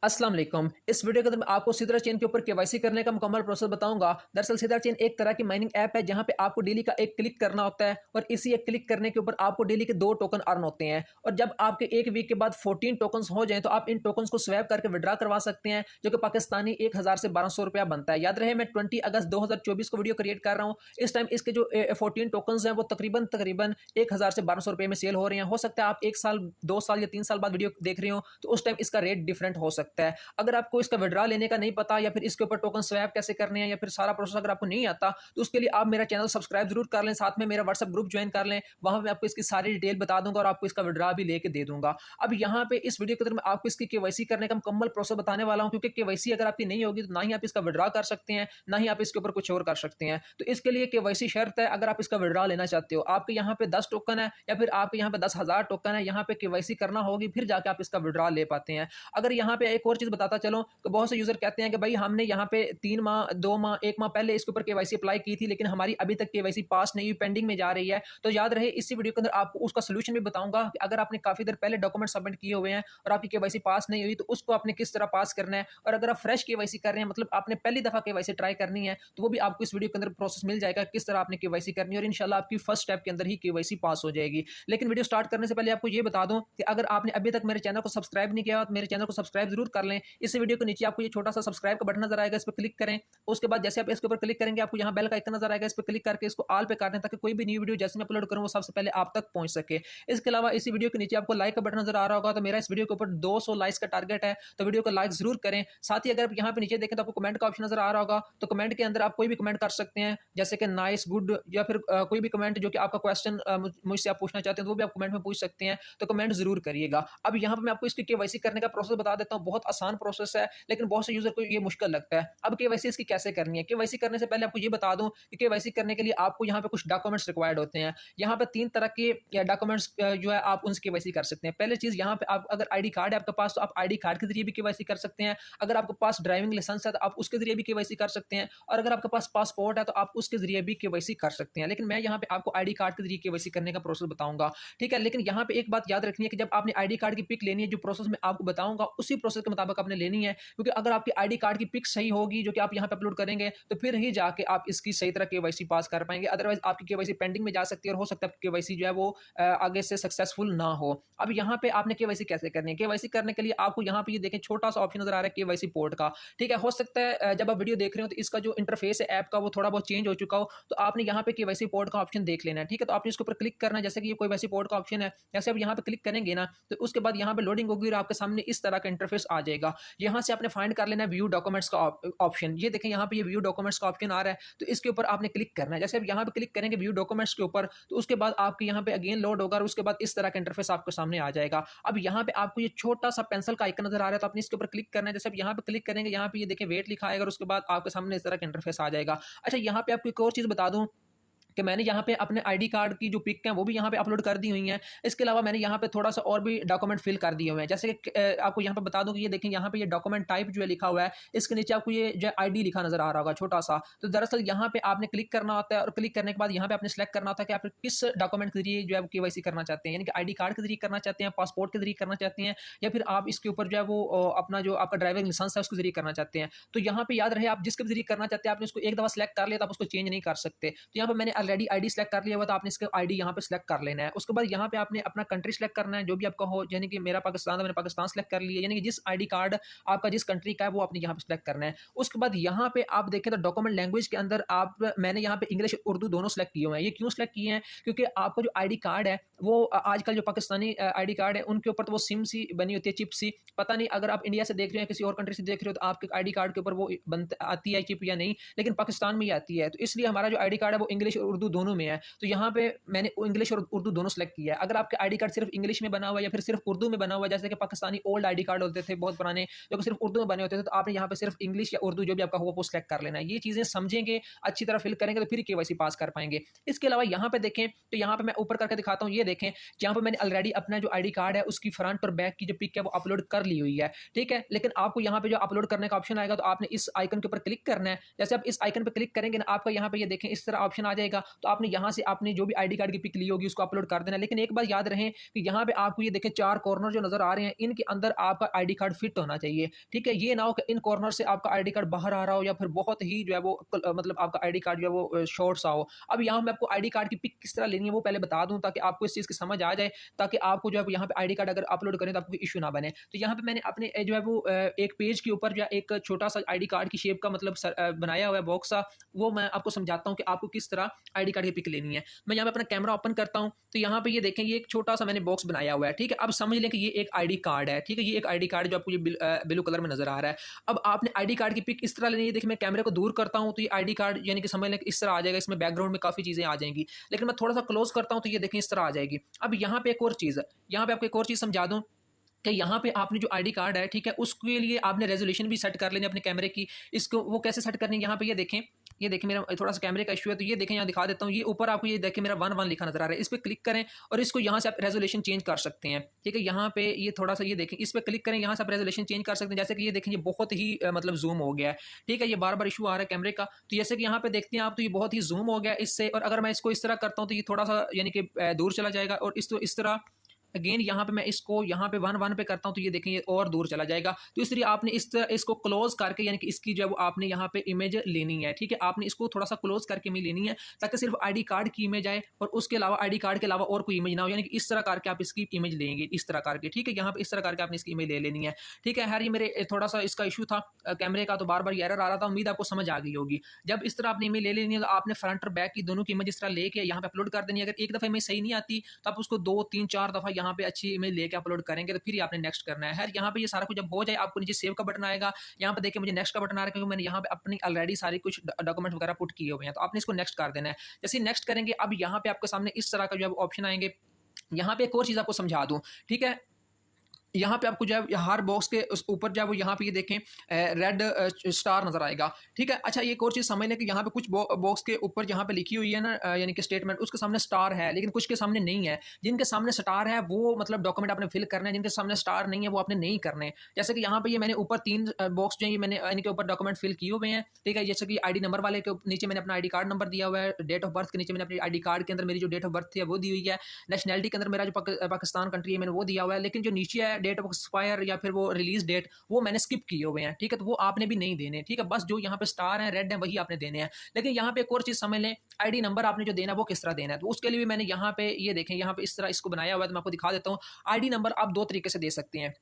अस्सलाम वालेकुम। इस वीडियो के अंदर मैं आपको सिद्रा चेन के ऊपर केवाईसी करने का मुकम्मल प्रोसेस बताऊंगा। दरअसल सिद्रा चेन एक तरह की माइनिंग ऐप है जहां पे आपको डेली का एक क्लिक करना होता है और इसी एक क्लिक करने के ऊपर आपको डेली के 2 टोकन अर्न होते हैं और जब आपके एक वीक के बाद 14 टोकन्स हो जाएं तो आप इन टोकन्स को स्वैप करके विड्रा करवा सकते हैं, जो कि पाकिस्तानी 1000 से 1200 रुपया बनता है। याद रहे, मैं 20 अगस्त 2024 को वीडियो क्रिएट कर रहा हूँ। इस टाइम इसके जो 14 टोकन्स हैं वो तकरीबन तकरीबन 1000 से 1200 रुपये में सेल हो रहे हैं। हो सकता है आप 1 साल 2 साल या 3 साल बाद वीडियो देख रहे हो तो उस टाइम इसका रेट डिफरेंट हो सकता है। अगर आपको इसका विड्रा लेने का नहीं पता या फिर इसके ऊपर टोकन स्वैप कैसे करने हैं या फिर सारा प्रोसेस अगर आपको नहीं आता तो उसके लिए आप मेरा चैनल सब्सक्राइब जरूर कर लें, साथ में मेरा व्हाट्सएप ग्रुप ज्वाइन कर लें। वहां पे आपको इसकी सारी डिटेल बता दूंगा और आपको इसका विड्रा भी लेके दे दूंगा। अब यहाँ पे इस वीडियो के अंदर मैं आपको इसकी केवाईसी करने का मुकम्मल प्रोसेस बताने वाला हूँ, क्योंकि केवाईसी अगर आपकी नहीं होगी तो ना ही आप इसका विड्रा कर सकते हैं, ना ही आप इसके ऊपर कुछ और कर सकते हैं। तो इसके लिए केवाईसी शर्त है। अगर आप इसका विड्रा लेना चाहते हो, आपके यहाँ पे 10 टोकन है या फिर आपके यहाँ पे 10,000 टोकन है, यहाँ पे केवाईसी करना होगी, फिर जाके आप इसका विड्रा ले पाते हैं। अगर यहाँ पे एक और चीज बताता चलो कि बहुत से यूजर कहते हैं कि भाई हमने यहाँ पे 3 माह 2 माह 1 माह पहले इसके ऊपर केवाईसी अप्लाई की थी लेकिन हमारी अभी तक केवाईसी पास नहीं हुई, पेंडिंग में जा रही है। तो याद रहे, इसी वीडियो के अंदर आपको उसका सोल्यूशन भी बताऊंगा कि अगर आपने काफी देर पहले डॉक्यूमेंट सबमिट किए हुए हैं और आपकी केवाईसी पास नहीं हुई तो उसको आपने किस तरह पास करना है, और अगर आप फ्रेश केवाईसी कर रहे हैं मतलब आपने पहली दफा केवाईसी ट्राई करनी है तो वो भी आपको इस वीडियो के अंदर प्रोसेस मिल जाएगा किस तरह आपने केवाईसी करनी है और इंशाल्लाह आपकी फर्स्ट स्टेप के अंदर ही केवाईसी पास हो जाएगी। लेकिन वीडियो स्टार्ट करने से पहले आपको ये बता दूं कि अगर आपने अभी तक मेरे चैनल को सब्सक्राइब नहीं किया तो मेरे चैनल को सब्सक्राइब जरूर कर लें। इस वीडियो के नीचे आपको ये छोटा सा सब्सक्राइब का बटन नजर आएगा, इस पर क्लिक करें। उसके बाद जैसे आप इसके ऊपर क्लिक करेंगे आपको यहाँ बेल का आइकन नजर आएगा, इस पर क्लिक करके इसको ऑल पे कर दें ताकि कोई भी न्यू वीडियो जैसे मैं अपलोड करूँ वो सबसे पहले आप तक पहुंच सके। इसके अलावा इसी वीडियो के नीचे आपको लाइक का बटन नजर आ रहा होगा, तो मेरा इस वीडियो के ऊपर 200 लाइक्स का टारगेट है, तो वीडियो को लाइक जरूर करें। साथ ही अगर आप यहाँ पे नीचे देखें तो आपको कमेंट का ऑप्शन नजर आ रहा होगा, तो कमेंट के अंदर आप कोई भी कमेंट कर सकते हैं, जैसे कि नाइस, गुड या फिर कोई भी कमेंट जो कि आपका क्वेश्चन मुझसे आप पूछना चाहते हैं तो वो भी आप कमेंट में पूछ सकते हैं, तो कमेंट जरूर करिएगा। अब यहाँ पे मैं आपको इसकी केवाईसी करने का प्रोसेस बता देता हूँ। बहुत आसान प्रोसेस है लेकिन बहुत से यूजर को ये मुश्किल लगता है। अब केवाईसी इसकी कैसे करनी है, केवाईसी करने से पहले आपको ये बता दूं कि केवाईसी करने के लिए आपको यहाँ पे कुछ डॉक्यूमेंट्स रिक्वायर्ड होते हैं। यहाँ पे 3 तरह के डॉक्यूमेंट्स जो है आप उनसे केवाईसी कर सकते हैं। पहले चीज यहाँ पे आप अगर आईडी कार्ड है आपके पास तो आप आईडी कार्ड के जरिए भी केवाईसी कर सकते हैं। अगर आपके पास ड्राइविंग लाइसेंस है तो आप उसके जरिए भी केवाईसी कर सकते हैं, और अगर आपके पास पासपोर्ट है तो आप उसके जरिए भी केवाईसी कर सकते हैं। लेकिन मैं यहाँ पे आपको आईडी कार्ड के जरिए केवाईसी करने का प्रोसेस बताऊंगा, ठीक है। लेकिन यहाँ पे एक बात याद रखनी है कि जब आपने आईडी कार्ड की पिक लेनी है, जो प्रोसेस मैं आपको बताऊंगा उसी प्रोसेस के मुताबिक आपने लेनी है, क्योंकि अगर आपकी आईडी कार्ड की पिक सही होगी जो कि आप यहाँ पे अपलोड करेंगे तो फिर ही जाके आप इसकी सही तरह केवाईसी पास कर पाएंगे। अदरवाइज आपकी केवाईसी पेंडिंग में जा सकती है और हो सकता है केवाईसी जो है वो आगे से सक्सेसफुल ना हो। अब यहाँ पे आपने केवाईसी कैसे करनी है, केवाईसी करने के लिए आपको यहाँ पे ये देखें छोटा सा ऑप्शन नजर आ रहा है केवाईसी पोर्ट का, ठीक है। हो सकता है जब आप वीडियो देख रहे हो तो इसका जो इंटरफेस है ऐप का वो थोड़ा बहुत चेंज हो चुका हो, तो आपने यहाँ पे केवाईसी पोर्ट का ऑप्शन देख लेना है, ठीक है। तो आपने इसके ऊपर क्लिक करना है, जैसे कि ये केवाईसी पोर्ट का ऑप्शन है। जैसे आप यहाँ पे क्लिक करेंगे ना तो उसके बाद यहाँ पे लोडिंग होगी और आपके सामने इस तरह का इंटरफेस आ जाएगा। यहाँ से आपने फाइंड कर लेना है व्यू डॉक्यूमेंट्स का ऑप्शन। ये देखें यहाँ पे ये व्यू डॉक्यूमेंट्स का ऑप्शन आ रहा है, तो इसके ऊपर आपने क्लिक करना है। जैसे आप यहाँ पे क्लिक करेंगे व्यू डॉक्यूमेंट्स के ऊपर तो उसके बाद आपके यहाँ पे अगेन लोड होगा और उसके बाद इस तरह का इंटरफेस आपके सामने आ जाएगा। अब यहाँ पे आपको ये छोटा सा पेंसिल का आइकन नजर आ रहा है, तो आपने इसके ऊपर क्लिक करना है। जैसे आप यहाँ पे क्लिक करेंगे यहाँ पे ये देखें वेट लिखा आएगा और उसके बाद आपके सामने इस तरह का इंटरफेस आ जाएगा। अच्छा, यहाँ पे आपको एक और चीज बता दूं कि मैंने यहाँ पे अपने आईडी कार्ड की जो पिक है वो भी यहाँ पे अपलोड कर दी हुई हैं। इसके अलावा मैंने यहाँ पे थोड़ा सा और भी डॉक्यूमेंट फिल कर दिए हुए हैं। जैसे कि आपको यहाँ पे बता दूं कि ये देखें यहाँ पे ये डॉक्यूमेंट टाइप जो है लिखा हुआ है, इसके नीचे आपको ये जो आईडी लिखा नजर आ रहा होगा छोटा सा। तो दरअसल यहाँ पे आपने क्लिक करना होता है और क्लिक करने के बाद यहाँ पे आपने सेलेक्ट करना होता है कि आप किस डॉक्यूमेंट के जरिए जो है केवाईसी करना चाहते हैं, यानी कि आईडी कार्ड के जरिए करना चाहते हैं, पासपोर्ट के जरिए करना चाहते हैं, या फिर आप इसके ऊपर जो है वो अपना जो आपका ड्राइविंग लाइसेंस है उसके जरिए करना चाहते हैं। तो यहाँ पे याद रहे, आप जिसके जरिए करना चाहते हैं आपने उसको एक दफा सेलेक्ट कर लिया तो आप उसको चेंज नहीं कर सकते। तो यहाँ पे मैंने ऑलरेडी आईडी सेलेक्ट कर लिया हुआ, तो आपने इसका आईडी यहाँ पे सिलेक्ट कर लेना है। उसके बाद यहाँ पे आपने अपना कंट्री सेलेक्ट करना है जो भी आपका हो, यानी कि मेरा पाकिस्तान है, मैंने पाकिस्तान सेलेक्ट कर लिया, यानी कि जिस आईडी कार्ड आपका जिस कंट्री का है वो आपने यहाँ पे सिलेक्ट करना है। उसके बाद यहाँ पे आप देखें तो डॉक्यूमेंट लैंग्वेज के अंदर आप मैंने यहाँ पे इंग्लिश उर्दू दोनों सेलेक्ट किए हुए हैं। ये क्यों सेलेक्ट किए हैं, क्योंकि आपका जो आईडी कार्ड है वो आजकल जो पाकिस्तानी आईडी कार्ड है उनके ऊपर तो वो सिम सी बनी होती है, चिप सी। पता नहीं अगर आप इंडिया से देख रहे हो किसी और कंट्री से देख रहे हो तो आपके आईडी कार्ड के ऊपर वो आती है चिप या नहीं, लेकिन पाकिस्तान में ही आती है। तो इसलिए हमारा जो आईडी कार्ड है वो इंग्लिश और उर्दू दोनों में है। तो यहाँ पे मैंने इंग्लिश और उर्दू दोनों सेलेक्ट किया है। अगर आपके आईडी कार्ड सिर्फ इंग्लिश में बना हुआ है या फिर सिर्फ उर्दू में बना हुआ है, जैसे कि पाकिस्तानी ओल्ड आईडी कार्ड होते थे बहुत पुराने जो कि सिर्फ उर्दू में बने होते थे, तो आपने यहाँ पे सिर्फ इंग्लिश या उर्दू जो भी आपका होगा वो सिलेक्ट कर लेना है। ये चीजें समझेंगे, अच्छी तरह फिल करेंगे तो फिर केवाईसी पास कर पाएंगे। इसके अलावा यहाँ पे देखें तो यहाँ पे मैं ऊपर करके दिखाता हूँ, ये देखें यहाँ पे मैंने ऑलरेडी अपना जो आईडी कार्ड है उसकी फ्रंट और बैक की जो पिक है वो अपलोड कर ली हुई है, ठीक है। लेकिन आपको यहाँ पे जो अपलोड करने का ऑप्शन आएगा तो आपने इस आइकन के ऊपर क्लिक करना है। जैसे आप इस आइकन पर क्लिक करेंगे ना आपका यहाँ पे ये देखें इस तरह ऑप्शन आ जाएगा आएगा तो आपने यहाँ से आपने जो भी आईडी कार्ड की पिक ली होगी उसको अपलोड कर देना। लेकिन एक बात याद रहे कि यहाँ पे आपको ये देखें 4 कॉर्नर जो नज़र आ रहे हैं, इनके अंदर आपका आईडी कार्ड फिट होना चाहिए, ठीक है? ये ना हो कि इन कॉर्नर से आपका आईडी कार्ड बाहर आ रहा हो या फिर बहुत ही जो है वो मतलब आपका आईडी कार्ड जो है वो शॉर्ट सा हो। अब यहाँ मैं आपको आईडी कार्ड की पिक किस तरह लेनी है वो पहले बता दूँ, ताकि आपको इस चीज़ की समझ आ जाए, ताकि आपको जो है यहाँ पे आईडी कार्ड अगर अपलोड करें तो आपको इश्यू ना बने। तो यहाँ पे मैंने अपने जो है वो एक पेज के ऊपर जो है एक छोटा-सा आईडी कार्ड की शेप का मतलब बनाया हुआ है बॉक्स सा, वो मैं आपको समझाता हूँ कि आपको किस तरह आईडी कार्ड की पिक लेनी है। मैं यहाँ पे अपना कैमरा ओपन करता हूँ, तो यहाँ पे ये देखें ये एक छोटा-सा मैंने बॉक्स बनाया हुआ है, ठीक है? अब समझ लें कि ये एक आईडी कार्ड है, ठीक है? ये एक आईडी कार्ड जो आपको ये ब्लू कलर में नज़र आ रहा है। अब आपने आईडी कार्ड की पिक इस तरह लेनी है, देखिए मैं कैमरे को दूर करता हूँ तो ये आईडी कार्ड यानी कि समझ लें कि इस तरह आ जाएगा, इसमें बैकग्राउंड में काफ़ी चीज़ें आ जाएँगी। लेकिन मैं थोड़ा-सा क्लोज़ करता हूँ तो ये देखें इस तरह आ जाएगी। अब यहाँ पे एक और चीज़ है, यहाँ पे आपको एक और चीज़ समझा दूँ कि यहाँ पे आपने जो आईडी कार्ड है, ठीक है? उसके लिए आपने रेज़ोल्यूशन भी सेट कर लेनी है अपने कैमरे की। इसको वो कैसे सेट करनी है, यहाँ पे ये देखें मेरा थोड़ा-सा कैमरे का इश्यू है, तो ये देखें यहाँ दिखा देता हूँ। ये ऊपर आपको ये देखिए मेरा 1-1 लिखा नज़र आ रहा है। इस पे क्लिक करें और इसको यहाँ से आप रेज़ोल्यूशन चेंज कर सकते हैं, ठीक है? यहाँ पे ये थोड़ा-सा ये देखें, इस पे क्लिक करें, यहाँ से आप रेज़ोल्यूशन चेंज कर सकते हैं। जैसे कि ये देखें ये बहुत ही मतलब ज़ूम हो गया है, ठीक है? ये बार-बार इश्यू आ रहा है कैमरे का। तो जैसे कि यहाँ पे देखते हैं आप, तो ये बहुत ही ज़ूम हो गया है इससे, और अगर मैं इसको इस तरह करता हूँ तो ये थोड़ा-सा यानी कि दूर चला जाएगा, और इस तरह अगेन यहाँ पे मैं इसको यहाँ पे 1-1 पे करता हूँ तो ये देखें ये और दूर चला जाएगा। तो इसलिए आपने इस तरह इसको क्लोज़ करके यानी कि इसकी जो है वो आपने यहाँ पे इमेज लेनी है, ठीक है? आपने इसको थोड़ा-सा क्लोज़ करके इमेज लेनी है, ताकि सिर्फ़ आईडी कार्ड की इमेज आए और उसके अलावा आईडी कार्ड के अलावा और कोई इमेज ना हो। यानी कि इस तरह करके आप इसकी इमेज लेंगे, इस तरह करके, ठीक है? यहाँ पे इस तरह करके आपने इसकी इमेज ले लेनी है, ठीक है? खैर ये मेरे थोड़ा-सा इसका इश्यू था कैमरे का, तो बार-बार ये एरर आ रहा था। उम्मीद आपको समझ आ गई होगी। जब इस तरह आपने इमेज ले लेनी है तो आपने फ्रंट और बैक की दोनों की इमेज इस तरह लेके यहाँ पे अपलोड कर देनी है। अगर एक दफ़ा इमेज सही नहीं आती तो आप उसको 2, 3, 4 दफ़ा यहाँ पे अच्छी इमेज लेके अपलोड करेंगे तो फिर ही आपने नेक्स्ट करना है। खैर यहाँ पे ये सारा कुछ जब हो जाए, आपको नीचे सेव का बटन आएगा। यहाँ पे देखिए मुझे नेक्स्ट का बटन आ रहा है, क्योंकि मैंने यहाँ पे अपनी ऑलरेडी सारी कुछ डॉक्यूमेंट वगैरह पुट किए हुए हैं, तो आपने इसको नेक्स्ट कर देना है। जैसे ही नेक्स्ट करेंगे, अब यहाँ पे आपके सामने इस तरह का जो है ऑप्शन आएंगे। यहाँ पे एक और चीज़ आपको समझा दूँ, ठीक है? यहाँ पे आपको जो है हर बॉक्स के उस ऊपर जो है वो यहाँ पे ये देखें रेड स्टार नज़र आएगा, ठीक है? अच्छा ये एक और चीज़ समझ लें कि यहाँ पे कुछ बॉक्स के ऊपर जहाँ पे लिखी हुई है ना यानी कि स्टेटमेंट, उसके सामने स्टार है, लेकिन कुछ के सामने नहीं है। जिनके सामने स्टार है वो मतलब डॉक्यूमेंट आपने फिल करना है, जिनके सामने स्टार नहीं है वो आपने नहीं करने। जैसे कि यहाँ पे ये मैंने ऊपर 3 बॉक्स जो है ये मैंने इनके ऊपर डॉक्यूमेंट फिल किए हुए हैं, ठीक है? जैसे कि आईडी नंबर वाले के नीचे मैंने अपना आईडी कार्ड नंबर दिया हुआ है, डेट ऑफ बर्थ के नीचे मैंने अपनी आईडी कार्ड के अंदर मेरी जो डेट ऑफ बर्थ थी वो दी हुई है, नेशनैलिटी के अंदर मेरा जो पाकिस्तान कंट्री है मैंने वो दिया हुआ है, लेकिन जो नीचे है डेट ऑफ एक्सपायर या फिर वो रिलीज डेट वो मैंने स्किप किए हुए हैं, ठीक है? तो वो आपने भी नहीं देने, ठीक है? बस जो यहाँ पे स्टार है, रेड है, वही आपने देने हैं। लेकिन यहाँ पे एक और चीज़ समझ लें, आईडी नंबर आपने जो देना है वो किस तरह देना है, तो उसके लिए भी मैंने यहाँ पे ये देखें यहाँ पे इस तरह इसको बनाया हुआ है, तो मैं आपको दिखा देता हूँ। आईडी नंबर आप 2 तरीके से दे सकते हैं।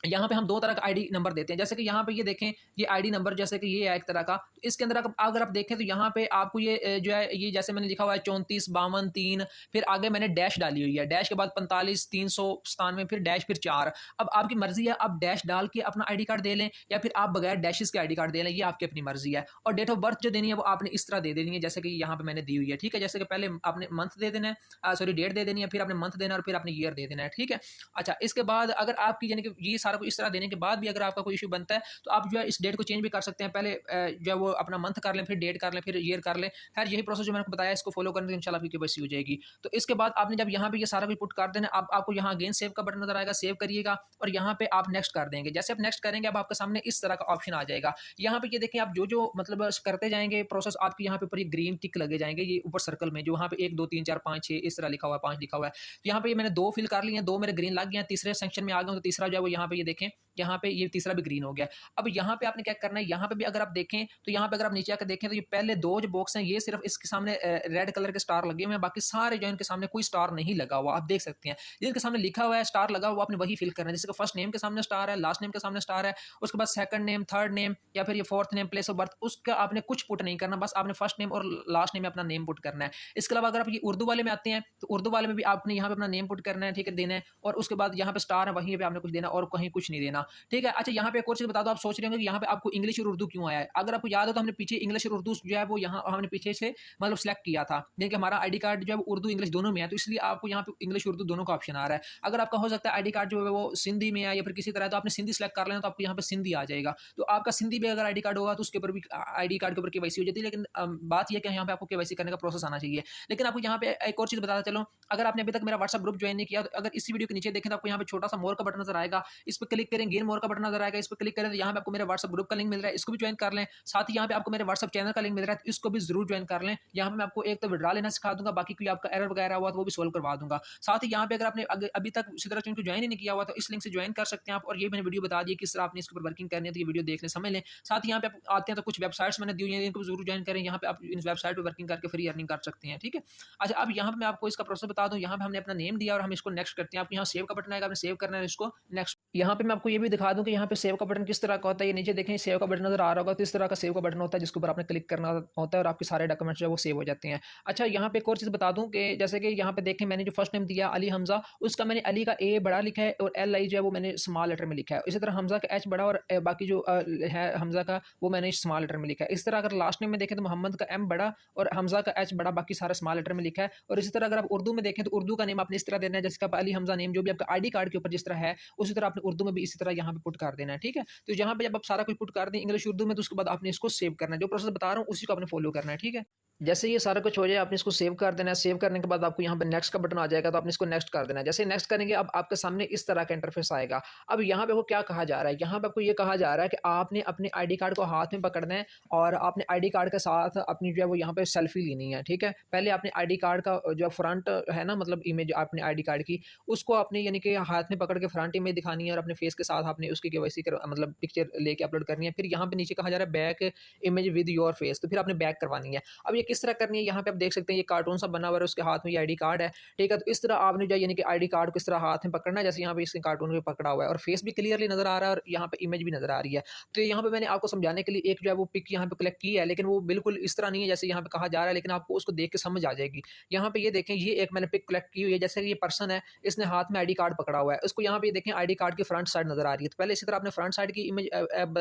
यहाँ पे हम 2 तरह का आईडी नंबर देते हैं। जैसे कि यहाँ पे ये देखें, ये आईडी नंबर जैसे कि ये है एक तरह का, तो इसके अंदर अगर आप देखें तो यहाँ पे आपको ये जो है ये जैसे मैंने लिखा हुआ है 34 52 3, फिर आगे मैंने डैश डाली हुई है, डैश के बाद 45 397, फिर डैश, फिर 4। अब आपकी मर्ज़ी है, आप डैश डाल के अपना आईडी कार्ड दे लें या फिर आप बगैर डैशेज़ के आईडी कार्ड दे लें, ये आपकी अपनी मर्ज़ी है। और डेट ऑफ बर्थ जो देनी है वो आपने इस तरह दे देनी है जैसे कि यहाँ पे मैंने दी हुई है, ठीक है? जैसे कि पहले आपने मंथ दे देना है, सॉरी डेट दे देनी है, फिर आपने मंथ देना है और फिर आपने ईयर दे देना है, ठीक है? अच्छा इसके बाद अगर आपकी यानी कि ये सारा कुछ इस तरह देने के बाद भी अगर आपका कोई इश्यू बनता है तो आप जो है इस डेट को चेंज भी कर सकते हैं। पहले जो है वो अपना मंथ कर लें, फिर डेट कर लें, फिर ईयर कर लें। खैर यही प्रोसेस जो मैंने आपको बताया, इसको फॉलो करने से इंशाल्लाह आपकी केवाईसी हो जाएगी। तो इसके बाद आपने जब यहाँ पे ये सारा कुछ पुट कर देना, आपको यहाँ अगेन सेव का बटन नजर आएगा, सेव करिएगा और यहाँ पे आप नेक्स्ट कर देंगे। जैसे आप नेक्स्ट करेंगे अब आपके सामने इस तरह का ऑप्शन आ जाएगा। यहाँ पे ये देखें, आप जो मतलब करते जाएंगे प्रोसेस, आपके यहाँ पे ऊपर ये ग्रीन टिक लगे जाएंगे, ये ऊपर सर्कल में जो वहाँ पे 1 2 3 4 5 6 इस तरह लिखा हुआ है, 5 लिखा हुआ है। तो यहाँ पे मैंने 2 फिल कर लिए हैं, 2 मेरे ग्रीन लग गए हैं, तीसरे सेक्शन में आ गया हूं, तो तीसरा जो है वो यहाँ पे ये देखें, यहाँ पे ये तीसरा भी ग्रीन हो गया। अब यहाँ पे आपने क्या करना है, यहाँ पे भी अगर आप देखें तो यहाँ पे अगर आप नीचे आकर देखें तो ये पहले 2 जो बॉक्स हैं ये सिर्फ इसके सामने रेड कलर के स्टार लगे हुए हैं, बाकी सारे जो इनके सामने कोई स्टार नहीं लगा हुआ, आप देख सकते हैं। जिनके सामने लिखा हुआ है स्टार लगा हुआ, आपने वही फिल करना है। जैसे कि फर्स्ट नेम के सामने स्टार है, लास्ट नेम के सामने स्टार है, उसके बाद सेकंड नेम, थर्ड नेम या फिर ये fourth name, place of birth, उसका आपने कुछ पुट नहीं करना, बस आपने फर्स्ट नेम और लास्ट नेम में अपना नेम पुट करना है। इसके अलावा अगर आप ये उर्दू वाले में आते हैं तो उर्दू वाले में भी आपने यहाँ पे अपना नेम पुट करना है, ठीक है, देना है, और उसके बाद यहाँ पे स्टार है वहीं पे आपने कुछ देना और कहीं कुछ नहीं देना, ठीक है। अच्छा यहाँ पे एक और चीज़ बता दो, आप सोच रहे होंगे कि यहाँ पे आपको इंग्लिश और उर्दू क्यों आया है। अगर आपको याद हो तो हमने पीछे इंग्लिश और उर्दू जो है वो यहाँ हमने पीछे से मतलब सेलेक्ट किया था, यानी कि हमारा आईडी कार्ड जो है वो उर्दू इंग्लिश दोनों में है, तो इसलिए आपको यहाँ पे इंग्लिश उर्दू दोनों का ऑप्शन आ रहा है। अगर आपका हो सकता है आईडी कार्ड जो है वो सिंधी में है या फिर किसी तरह, तो आपने सिंधी सेलेक्ट कर लेना, तो आपको यहाँ पे सिंधी आ जाएगा। तो आपका सिंधी में अगर आईडी कार्ड होगा तो उसके ऊपर भी आईडी कार्ड के ऊपर केवाईसी हो जाती है। लेकिन बात यह कि यहाँ पे आपको केवाईसी करने का प्रोसेस आना चाहिए। लेकिन आपको यहाँ पे एक और चीज़ बताता चलो, अगर आपने अभी तक मेरा व्हाट्सएप ग्रुप ज्वाइन नहीं किया तो अगर इसी वीडियो के नीचे देखें तो आपको यहाँ पे छोटा सा मोर का बटन नजर आएगा, इस पर क्लिक करेंगे, गेन मोर का बटन नजर आएगा, इस पर क्लिक करें तो यहाँ पे आपको मेरे व्हाट्सएप ग्रुप का लिंक मिल रहा है, इसको भी ज्वाइन कर लें। साथ ही यहाँ पे आपको मेरे व्हाट्सएप चैनल का लिंक मिल रहा है, इसको भी जरूर ज्वाइन कर लें। यहाँ पे मैं आपको एक तो विड्रॉ लेना सिखा दूंगा, बाकी कोई आपका एरर वगैरह हुआ तो वो भी सोल्व करवा दूंगा। साथ ही यहाँ पे अगर आपने अभी तक सिद्रा चैन को ज्वाइन ही नहीं किया हुआ तो इस लिंक से ज्वाइन कर सकते हैं आप। और ये मैंने वीडियो बता दी किस तरह आपने इसके ऊपर वर्किंग करनी है, तो ये वीडियो देख लें, समझ लें। साथ ही यहाँ पे आप आते हैं तो कुछ वेबसाइट्स मैंने दी हुई हैं, इनको जरूर ज्वाइन करें। यहाँ पे आप इन वेबसाइट पर वर्किंग करके फ्री अर्निंग कर सकते हैं, ठीक है। अच्छा, अब यहाँ पे मैं आपको इसका प्रोसेस बता दूं। यहाँ पे हमने अपना नेम दिया और हम इसको नेक्स्ट करते हैं। आप यहाँ सेव का बटन आएगा, आपने सेव करना है इसको नेक्स्ट। यहाँ पे मैं आपको ये भी दिखा दूं कि यहाँ पे सेव का बटन किस तरह का होता है। ये नीचे देखें सेव का बटन नजर आ रहा होगा, तो इस तरह का सेव का बटन होता है जिसके ऊपर आपने क्लिक करना होता है और आपके सारे डॉक्यूमेंट्स जो है वो सेव हो जाते हैं। अच्छा, यहाँ पे एक और चीज़ बता दूं कि जैसे कि यहाँ पे देखें मैंने जो फर्स्ट नेम दिया अली हमजा, उसका मैंने अली का ए बड़ा लिखा है और एल आई जो है वो मैंने स्मॉल लेटर में लिखा है। इसी तरह हमजा का एच बड़ा और बाकी जो है हमजा का वो मैंने स्मॉल लेटर में लिखा है। इस तरह अगर लास्ट नेम में देखें तो मोहम्मद का एम बड़ा और हमजा का एच बड़ा, बाकी सारा स्मॉल लेटर में लिखा है। और इसी तरह अगर आप उर्दू में देखें तो उर्दू का नेम आपने इस तरह देना है जैसे अली हमजा नेम जो भी आपका आईडी कार्ड के ऊपर जिस तरह है उसी तरह आपने उर्दू में भी इसी तरह यहाँ पे पुट कर देना है, ठीक है। तो यहाँ पे जब आप सारा कुछ पुट कर दें इंग्लिश उर्दू में तो उसके बाद आपने इसको सेव करना है। जो प्रोसेस बता रहा हूँ उसी को आपने फॉलो करना है, ठीक है। जैसे ये सारा कुछ हो जाए आपने इसको सेव कर देना है। सेव करने के बाद आपको यहाँ पे नेक्स्ट का बटन आ जाएगा, तो आपने इसको नेक्स्ट कर देना है। जैसे नेक्स्ट करेंगे अब आपके सामने इस तरह का इंटरफेस आएगा। अब यहाँ पे वो क्या कहा जा रहा है, यहाँ पे आपको ये कहा जा रहा है कि आपने अपने आईडी कार्ड को हाथ में पकड़ना है और आपने आईडी कार्ड के साथ अपनी जो है वो यहाँ पे सेल्फी लेनी है, ठीक है। पहले आपने आईडी कार्ड का जो फ्रंट है ना, मतलब इमेज आपने आईडी कार्ड की उसको आपने यानी कि हाथ में पकड़ के फ्रंट इमेज दिखानी है और अपने फेस के साथ आपने उसकी केवाईसी मतलब पिक्चर लेके अपलोड करनी है। फिर यहाँ पे नीचे कहा जा रहा है back image with your face, तो फिर आपने बैक करवानी है। अब ये किस तरह करनी है, यहाँ पे आप देख सकते हैं ये कार्टून सा बना हुआ है, उसके हाथ में ये आईडी कार्ड है, ठीक है। तो इस तरह आपने जो यानी कि आईडी कार्ड को इस तरह हाथ में पकड़ना है जैसे यहाँ पे इसके कार्टून में पकड़ा हुआ है और फेस भी क्लियरली नजर आ रहा है और यहाँ पे इमेज भी नजर आ रही है। तो यहाँ पे मैंने आपको समझाने के लिए एक जो है वो पिक यहाँ पे कलेक्ट की है, लेकिन वो बिल्कुल इस तरह नहीं है जैसे यहाँ पे कहा जा रहा है, लेकिन आपको उसको देख के समझ आ जाएगी। यहाँ पे ये देखें ये एक मैंने पिक कलेक्ट की हुई है, जैसे ये पर्सन है इसने हाथ में आईडी कार्ड पकड़ा हुआ है, उसको यहाँ पे देखें आईडी कार्ड की फ्रंट साइड नजर आ रही है। तो पहले इसी तरह आपने फ्रंट साइड की इमेज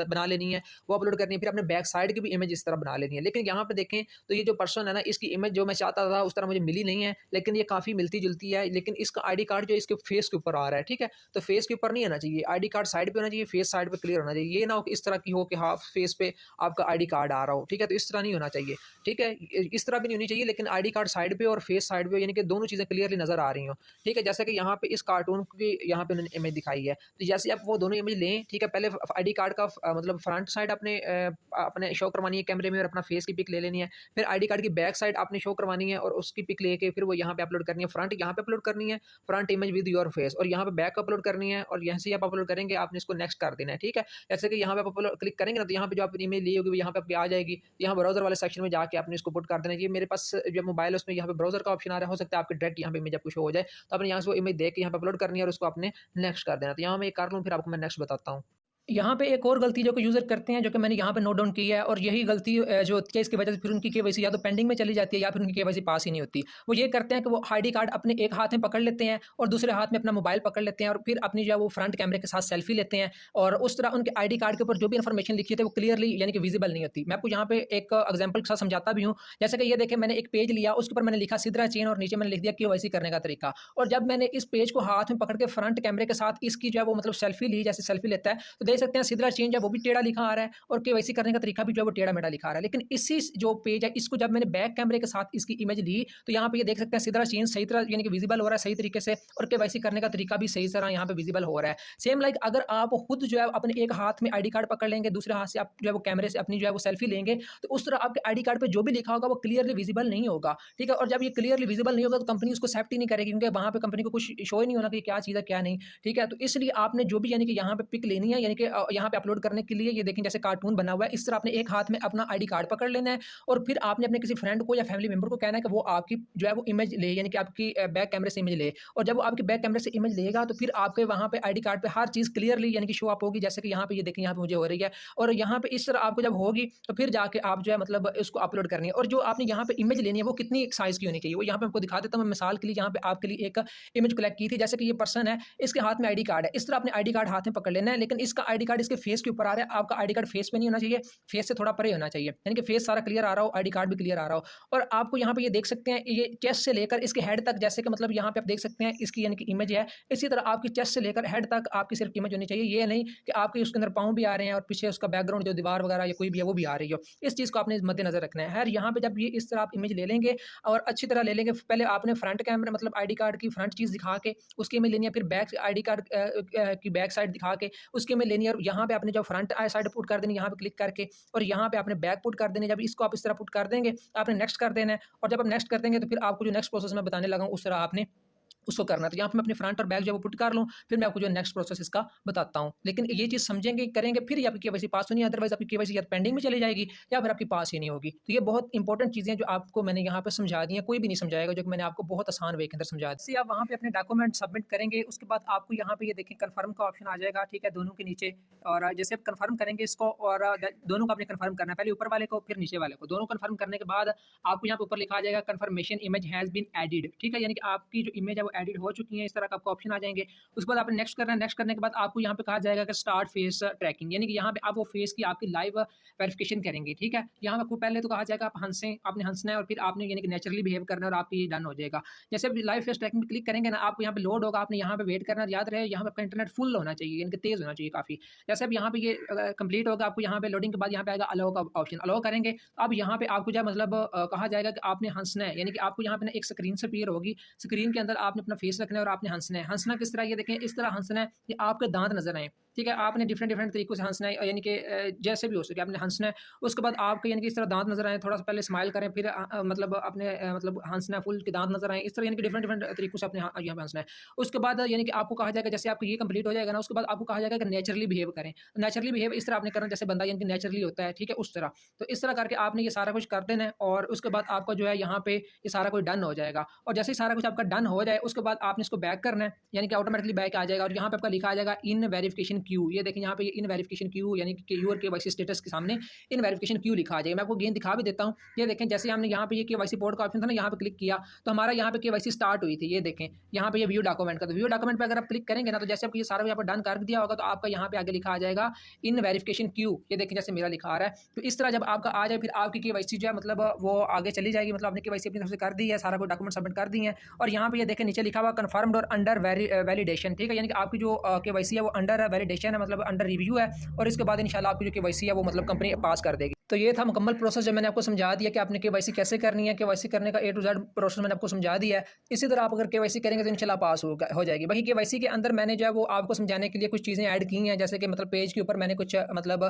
बना लेनी है, वो अपलोड करनी है। फिर आपने बैक साइड की भी इमेज इस तरह बना लेनी है। लेकिन यहाँ पे देखें तो ये जो पर्सन है ना इसकी इमेज जो मैं चाहता था उस तरह मुझे मिली नहीं है, लेकिन ये काफ़ी मिलती जुलती है। लेकिन इसका आईडी कार्ड जो इसके फेस के ऊपर आ रहा है, ठीक है। तो फेस के ऊपर नहीं आना चाहिए, आईडी कार्ड साइड पे होना चाहिए, फेस साइड पे क्लियर होना चाहिए। ये ना हो कि इस तरह की हो कि हाफ फेस पे आपका आईडी कार्ड आ रहा हो, ठीक है। तो इस तरह नहीं होना चाहिए, ठीक है। इस तरह भी नहीं होनी चाहिए, लेकिन आईडी कार्ड साइड पे और फेस साइड पे यानी कि दोनों चीज़ें क्लियरली नजर आ रही हो, ठीक है। जैसे कि यहाँ पे इस कार्टून की यहाँ पे उन्होंने इमेज दिखाई है, तो जैसे आप वो दोनों इमेज लें, ठीक है। पहले आईडी कार्ड का मतलब फ्रंट साइड अपने शो करवानी है कैमरे में और अपना फेस की पिक ले लेनी है। फिर आईडी कार्ड की बैक साइड आपने शो करवानी है और उसकी पिक लेके फिर वो यहाँ पे अपलोड करनी है। फ्रंट यहाँ पे अपलोड करनी है, front image with your face, और यहाँ पे बैक अपलोड करनी है। और यहाँ से आप अपलोड करेंगे आपने इसको नेक्स्ट कर देना है, ठीक है। जैसे कि यहाँ पे आप क्लिक करेंगे ना तो यहाँ पे जो आप इमेज ली होगी यहाँ पे आपकी आ जाएगी। यहाँ ब्राउजर वाले सेक्शन में जाके आपने इसको पुट कर देना है। ये मेरे पास जो मोबाइल है उसमें यहाँ पे ब्राउजर का ऑप्शन आ रहा है, हो सकता है आपके डायरेक्ट यहाँ पे इमेज आपको शो हो जाए, तो आपने यहाँ से वो इमेज देख के यहाँ पे अपलोड करनी है और उसको आपने नेक्स्ट कर देना। तो यहाँ मैं कर लूँ फिर आपको मैं नेक्स्ट बताता हूँ। यहाँ पे एक और गलती जो कि यूज़र करते हैं जो कि मैंने यहाँ पे नोट डाउन की है, और यही गलती जो होती है इसकी वजह से फिर उनकी केवाईसी या तो पेंडिंग में चली जाती है या फिर उनकी केवाईसी पास ही नहीं होती। वो ये करते हैं कि वो आईडी कार्ड अपने एक हाथ में पकड़ लेते हैं और दूसरे हाथ में अपना मोबाइल पकड़ लेते हैं और फिर अपनी जो है वो फ्रंट कैमरे के साथ सेल्फी लेते हैं, और उस तरह उनके आईडी कार्ड के ऊपर जो भी इन्फॉर्मेशन लिखी होती है वो क्लियरली यानी कि विजिबल नहीं होती। मैं आपको यहाँ पे एक एग्जाम्पल के साथ समझाता भी हूँ। जैसे कि ये देखें मैंने एक पेज लिया, उसके ऊपर मैंने लिखा सिद्रा चेन और नीचे मैंने लिख दिया केवाईसी करने का तरीका। और जब मैंने इस पेज को हाथ में पकड़ के फ्रंट कैमरे के साथ इसकी जो है वो मतलब सेल्फी ली, जैसे सेल्फी लेता है, तो देख सकते हैं सिद्रा चेन वो भी टेढ़ा लिखा आ रहा है और केवाईसी करने का तरीका भी जो है वो टेढ़ा मेढ़ा लिखा आ रहा है। लेकिन इसी जो पेज है इसको जब मैंने बैक कैमरे के साथ इसकी इमेज ली तो यहाँ पे ये देख सकते हैं सिद्रा चेन सही तरह यानी कि विजिबल हो रहा है सही तरीके से, और केवाईसी करने का तरीका भी सही तरह यहाँ पे विजिबल हो रहा है। सेम लाइक अगर आप खुद जो है अपने एक हाथ में आईडी कार्ड पकड़ लेंगे, दूसरे हाथ से आप जो है वो कैमरे से अपनी जो है वो सेल्फी लेंगे, तो उस तरह आपके आईडी कार्ड पे जो भी लिखा होगा वो क्लियरली विजिबल नहीं होगा, ठीक है। और जब ये क्लियरली विजिबल नहीं होगा तो कंपनी उसको एक्सेप्ट ही नहीं करेगी, क्योंकि वहाँ पे कंपनी को कुछ शो ही नहीं होना कि क्या चीज़ है क्या नहीं, ठीक है। तो इसलिए आपने जो भी यानी कि यहाँ पे पिक लेनी है यानी कि यहाँ पे अपलोड करने के लिए ये देखें जैसे कार्टून बना हुआ है, इस तरह आपने एक हाथ में अपना आईडी कार्ड पकड़ लेना है और फिर आपने अपने किसी फ्रेंड को या फैमिली मेंबर को कहना है कि वो आपकी जो है वो इमेज ले, यानी कि आपकी बैक कैमरे से इमेज ले। और जब वो आपके बैक कैमरे से इमेज लेगा तो फिर आपके वहाँ पे आईडी कार्ड पे हर चीज़ क्लियरली यानी कि शो अप होगी, जैसे कि यहाँ पे ये देखें यहाँ पे मुझे हो रही है। और यहाँ पे इस तरह आपको जब होगी तो फिर जाके आप जो है मतलब उसको अपलोड करनी है। और जो आपने यहाँ पे इमेज लेनी है वो कितनी साइज़ की होनी चाहिए वो यहाँ पे आपको दिखा देता हूँ मैं मिसाल के लिए। यहाँ पे आपके लिए एक इमेज कलेक्ट की थी, जैसे कि ये पर्सन है इसके हाथ में आईडी कार्ड है, इस तरह अपने आईडी कार्ड हाथ में पकड़ लेना है, लेकिन इसका आईडी कार्ड इसके फेस के ऊपर आ रहा है, आपका आईडी कार्ड फेस पे नहीं होना चाहिए, फेस से थोड़ा परे होना चाहिए, यानी कि फेस सारा क्लियर आ रहा हो, आईडी कार्ड भी क्लियर आ रहा हो। और आपको यहाँ पे ये देख सकते हैं, ये चेस्ट से लेकर इसके हेड तक, जैसे कि मतलब यहाँ पे आप देख सकते हैं इसकी यानी कि इमेज है, इसी तरह आपकी चेस्ट से लेकर हेड तक आपकी सिर्फ इमेज होनी चाहिए। ये नहीं कि आपके उसके अंदर पाँव भी आ रहे हैं और पीछे उसका बैकग्राउंड जो दीवार वगैरह या कोई भी है वो भी आ रही हो। इस चीज़ को आपने मद्देनजर रखना है। खैर यहाँ पे जब ये इस तरह आप इमेज ले लेंगे और अच्छी तरह ले लेंगे, पहले आपने फ्रंट कैमरा मतलब आईडी कार्ड की फ्रंट चीज़ दिखा के उसकी इमेज लेनी है, फिर बैक आईडी कार्ड की बैक साइड दिखा के उसकी इमेज लेनी है, और यहाँ पे आपने जो फ्रंट साइड पुट कर देनी है यहाँ पे क्लिक करके, और यहाँ पे आपने बैक पुट कर देनी है। जब इसको आप इस तरह पुट कर देंगे आपने नेक्स्ट कर देना है, और जब आप नेक्स्ट कर देंगे तो फिर आपको जो नेक्स्ट प्रोसेस मैं बताने लगा हूँ उस तरह आपने उसको करना है। तो यहाँ पे मैं अपने फ्रंट और बैक जो वो पुट कर लूँ, फिर मैं आपको जो नेक्स्ट प्रोसेस इसका बताता हूँ। लेकिन ये चीज़ समझेंगे, करेंगे, फिर ही आपकी केवाईसी पास होनी है, अदरवाइज आपकी केवाईसी या पेंडिंग में चली जाएगी या फिर आपकी पास ही नहीं होगी। तो ये बहुत इंपॉर्टेंट चीज़ें जो आपको मैंने यहाँ पे समझा दी हैं, कोई भी नहीं समझाएगा, जो कि मैंने आपको बहुत आसान वे के अंदर समझा दी। आप वहाँ पे अपने डॉक्यूमेंट सबमिट करेंगे, उसके बाद आपको यहाँ पे ये देखें कन्फर्म का ऑप्शन आ जाएगा, ठीक है, दोनों के नीचे। और जैसे आप कन्फर्म करेंगे इसको, और दोनों को आपने कन्फर्म करना है, पहले ऊपर वाले को फिर नीचे वाले को, दोनों कन्फर्म करने के बाद आपको यहाँ पे ऊपर लिखा आ जाएगा confirmation image has been added, ठीक है, यानी कि आपकी जो इमेज है वो एडिड हो चुकी है। इस तरह का आपको ऑप्शन आ जाएंगे। उसके बाद आपने नेक्स्ट करना है, नेक्स्ट करने के बाद आपको यहाँ पे कहा जाएगा कि स्टार्ट फेस ट्रैकिंग, यानी कि यहाँ पे आप वो फेस की आपकी लाइव वेरिफिकेशन करेंगे, ठीक है। यहाँ पे आपको पहले तो कहा जाएगा आप हंसें, आपने हंसना है और फिर आपने यानी कि नेचुरली बिहेव करना है और आपकी डन हो जाएगा। जैसे आप लाइव फेस ट्रैकिंग पे क्लिक करेंगे ना, आपको यहाँ पे लोड होगा, आपने यहाँ पे वेट करना, याद रहे यहाँ पे आपका इंटरनेट फुल होना चाहिए, यानी कि तेज होना चाहिए काफ़ी। जैसे अब यहाँ पे ये कंप्लीट होगा, आपको यहाँ पे लोडिंग के बाद यहाँ पे आएगा अलाउ का ऑप्शन, अलाउ करेंगे। अब यहाँ पे आपको जो मतलब कहा जाएगा कि आपने हंसना है, यानी कि आपको यहाँ पे ना एक स्क्रीन से अपीयर होगी, स्क्रीन के अंदर आपने अपना फेस रखना है और आपने हंसना है। हंसना किस तरह, ये देखें इस तरह हंसना है कि आपके दांत नजर आए, ठीक है। आपने डिफरेंट डिफरेंट तरीकों से हंसना है, यानी कि जैसे भी हो सके आपने हंसना है। उसके बाद आपके यानी कि इस तरह दांत नजर आए, थोड़ा सा पहले स्माइल करें, फिर मतलब अपने मतलब हंसना है, फुल के दांत नजर आए, इस तरह यानी कि डिफरेंट डिफरेंट तरीकों से अपने यहाँ पे हंसना है। उसके बाद यानी कि आपको कहा जाएगा, जैसे आपको ये कंप्लीट हो जाएगा ना, उसके बाद आपको कहा जाएगा कि नेचुरली बिहेव करें। नेचुरली बिहेव इस तरह आपने करना जैसे बंदा यानी कि नेचुरली होता है, ठीक है, उस तरह। तो इस तरह करके आपने ये सारा कुछ कर देना है, और उसके बाद आपका जो है यहाँ पे ये सारा कुछ डन हो जाएगा। और जैसे ही सारा कुछ आपका डन हो जाए उसके बाद आपने इसको बैक करना है, यानी कि ऑटोमेटिकली बैक आ जाएगा। और यहाँ पे आपका लिखा आ जाएगा इन वेरिफिकेशन क्यू, ये देखें यहाँ पे इन वेरिफिकेशन क्यू, यानी कि यूर केवाईसी स्टेटस के सामने इन वेरिफिकेशन क्यू लिखा आ जाएगा। मैं आपको गेन दिखा भी देता हूँ। ये देखें जैसे हमने यहाँ पे ये केवाईसी पोर्ट का ऑप्शन था ना, यहाँ पे क्लिक किया तो हमारा यहाँ पे केवाईसी स्टार्ट हुई थी। ये देखें यहाँ पे ये व्यू डॉक्यूमेंट का, तो व्यू डॉक्यूमेंट पे अगर आप क्लिक करेंगे ना, तो जैसे आपको ये सारा यहाँ पर डन कर दिया होगा, तो आपका यहाँ पे आगे लिखा आ जाएगा इन वेरिफिकेशन क्यू। ये देखें जैसे मेरा लिखा आ रहा है। तो इस तरह जब आपका आ जाए, फिर आपकी केवाईसी जो है मतलब वो आगे चली जाएगी, मतलब आपने केवाईसी अपनी तरफ से कर दी है, सारा कुछ डॉक्यूमेंट सबमिट कर दी है। और यहाँ पे ये देखें नीचे लिखा हुआ कन्फर्म्ड और अंडर वैलिडेशन, ठीक है, यानी कि आपकी जो केवाईसी है वो अंडर वैलिडेशन है, मतलब अंडर रिव्यू है। और इसके बाद इंशाल्लाह आपकी जो केवाईसी है वो मतलब कंपनी पास कर देगी। तो ये था मुकम्मल प्रोसेस जो मैंने आपको समझा दिया कि आपने केवाईसी कैसे करनी है। केवाईसी करने का A to Z प्रोसेस मैंने आपको समझा दिया है। इसी तरह आप अगर केवाईसी करेंगे तो इंशाल्लाह पास हो जाएगी। बाकी केवाईसी के अंदर मैंने जो है वो आपको समझाने के लिए कुछ चीज़ें ऐड की हैं, जैसे कि मतलब पेज के ऊपर मैंने कुछ मतलब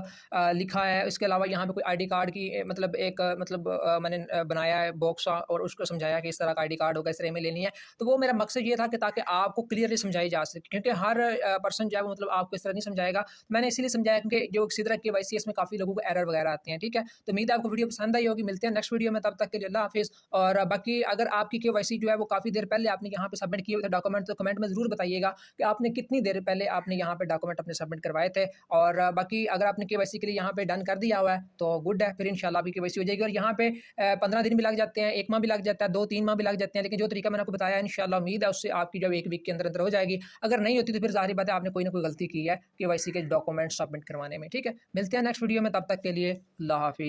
लिखा है। इसके अलावा यहाँ पे कोई आईडी कार्ड की मतलब एक मतलब मैंने बनाया है बॉक्स, और उसको समझाया कि इस तरह का आईडी कार्ड होगा, इस तरह में लेनी है। तो वो मेरा मकसद ये था कि ताकि आपको क्लियरली समझाई जा सके, क्योंकि हर पर्सन जो है वो मतलब आपको इस तरह नहीं समझाएगा। मैंने इसीलिए समझाया क्योंकि जो इसी तरह केवाईसी इसमें काफ़ी लोगों को एरर वगैरह आते हैं, ठीक है। तो उम्मीद है आपको वीडियो पसंद आई होगी। मिलते हैं नेक्स्ट वीडियो में, तब तक के लिए अल्लाह हाफिज़। और बाकी अगर आपकी केवाईसी जो है वो काफ़ी देर पहले आपने यहाँ पे सबमिट किए हुए थे डॉक्यूमेंट, तो कमेंट में ज़रूर बताइएगा कि आपने कितनी देर पहले आपने यहाँ पे डॉक्यूमेंट अपने सबमिट करवाए थे। और बाकी अगर आपने केवाईसी के लिए यहाँ पे डन कर दिया हुआ है तो गुड है, फिर इंशाल्लाह आपकी केवाईसी हो जाएगी। और यहाँ पे 15 दिन भी लग जाते हैं, 1 माह भी लग जाता है, 2-3 माह भी लग जाते हैं, लेकिन जो तरीका मैंने आपको बताया इंशाल्लाह उम्मीद है उससे आपकी जब 1 वीक के अंदर अंदर हो जाएगी। अगर नहीं होती तो फिर ज़ाहिर बात है आपने कोई ना कोई गलती की है केवाईसी के डॉक्यूमेंट सबमिट करवाने में, ठीक है। मिलते हैं नेक्स्ट वीडियो में, तब तक के लिए अल्लाह हाफिज़।